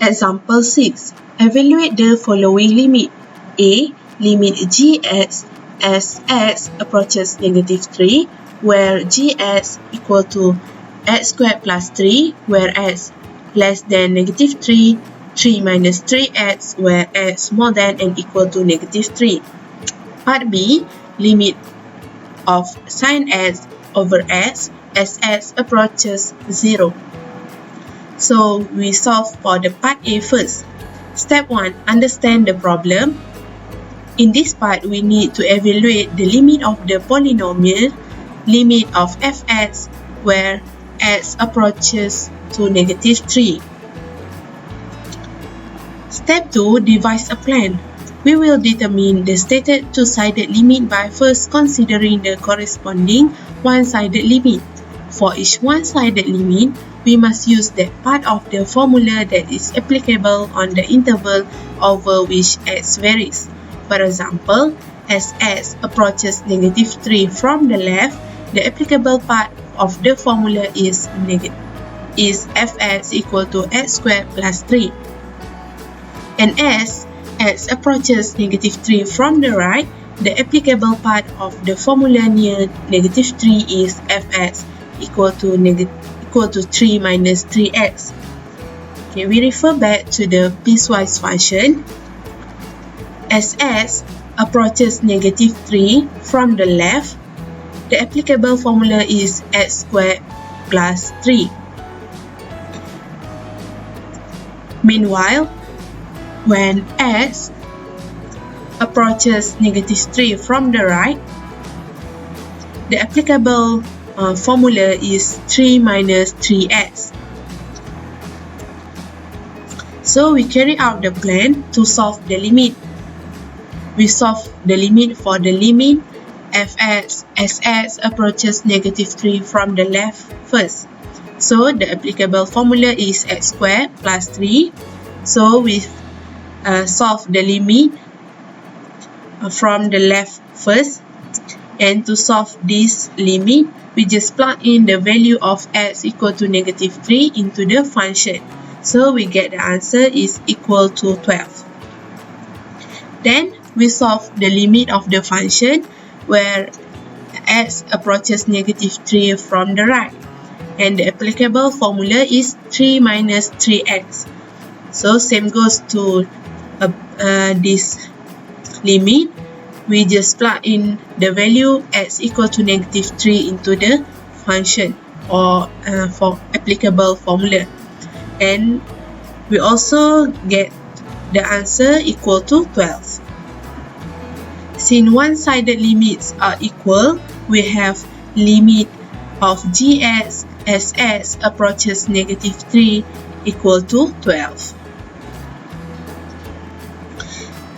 Example 6. Evaluate the following limit. A. Limit gx as x approaches negative 3, where gx equal to x squared plus 3, where x less than negative 3, 3 minus 3x, where x more than and equal to negative 3. Part B. Limit of sin x over x as x approaches 0. So we solve for the part A first. Step 1. Understand the problem. In this part, we need to evaluate the limit of the polynomial, limit of fx, where x approaches to negative 3. Step 2. Devise a plan. We will determine the stated two-sided limit by first considering the corresponding one-sided limit. For each one-sided limit, we must use that part of the formula that is applicable on the interval over which x varies. For example, as x approaches negative 3 from the left, the applicable part of the formula is fx equal to x squared plus 3. And as x approaches negative 3 from the right, the applicable part of the formula near negative 3 is fx equal to 3 minus 3x. Okay, we refer back to the piecewise function. As x approaches negative 3 from the left, the applicable formula is x squared plus 3. Meanwhile, when x approaches negative 3 from the right, the applicable formula is 3 minus 3x. So we carry out the plan to solve the limit. We solve the limit for the limit fx as x approaches negative 3 from the left first. So the applicable formula is x squared plus 3. So we solve the limit from the left first. And to solve this limit, we just plug in the value of x equal to negative 3 into the function. So we get the answer is equal to 12. Then we solve the limit of the function where x approaches negative 3 from the right. And the applicable formula is 3 minus 3x. So same goes to this limit. We just plug in the value x equal to negative 3 into the function or for applicable formula. And we also get the answer equal to 12. Since one-sided limits are equal, we have limit of gx as x approaches negative 3 equal to 12.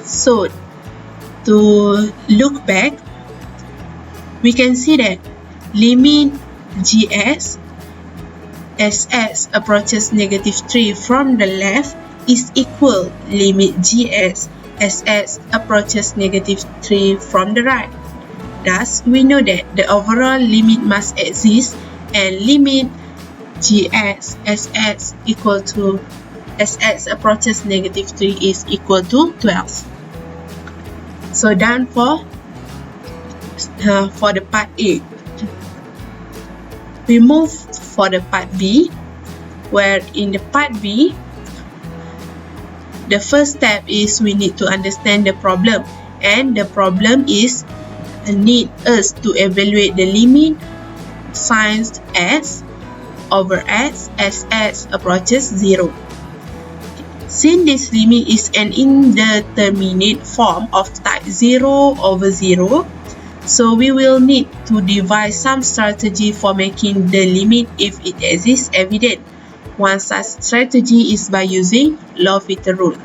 So, to look back, we can see that limit gx as x approaches negative 3 from the left is equal limit gx as x approaches negative 3 from the right. Thus, we know that the overall limit must exist and limit gx as x equal to as x approaches negative 3 is equal to 12. So done for the part A. We move for the part B, where in the part B, the first step is we need to understand the problem, and the problem is need us to evaluate the limit sin x over x as x approaches 0. Since this limit is an indeterminate form of type 0 over 0, so we will need to devise some strategy for making the limit if it exists evident. One such strategy is by using L'Hopital rule.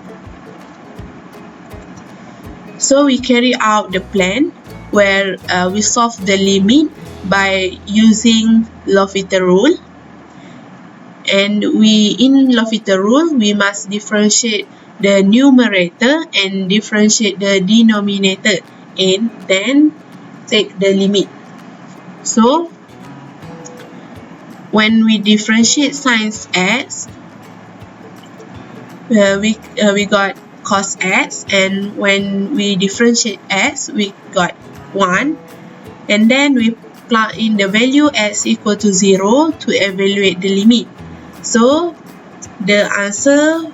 So we carry out the plan where we solve the limit by using L'Hopital rule. And in L'Hopital rule, we must differentiate the numerator and differentiate the denominator and then take the limit. So, when we differentiate sin x, we got cos x, and when we differentiate x, we got 1, and then we plug in the value x equal to 0 to evaluate the limit. So the answer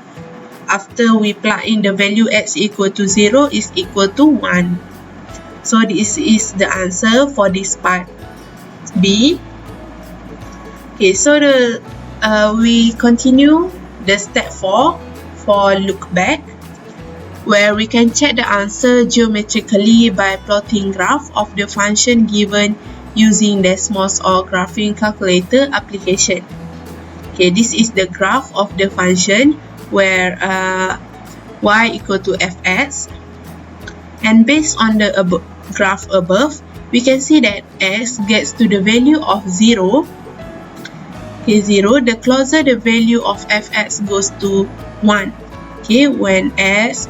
after we plug in the value x equal to 0 is equal to 1. So this is the answer for this part B. Okay, so we continue the step 4 for look back, where we can check the answer geometrically by plotting graph of the function given using Desmos or graphing calculator application. Okay, this is the graph of the function where y equal to fx, and based on the graph above, we can see that x gets to the value of 0. Okay, 0, the closer the value of fx goes to 1. Okay, when x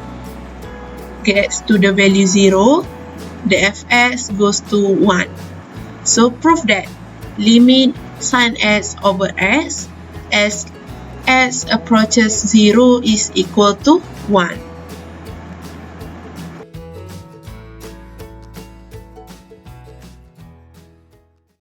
gets to the value 0, the fx goes to 1. So prove that limit sin x over x as x approaches 0 is equal to 1.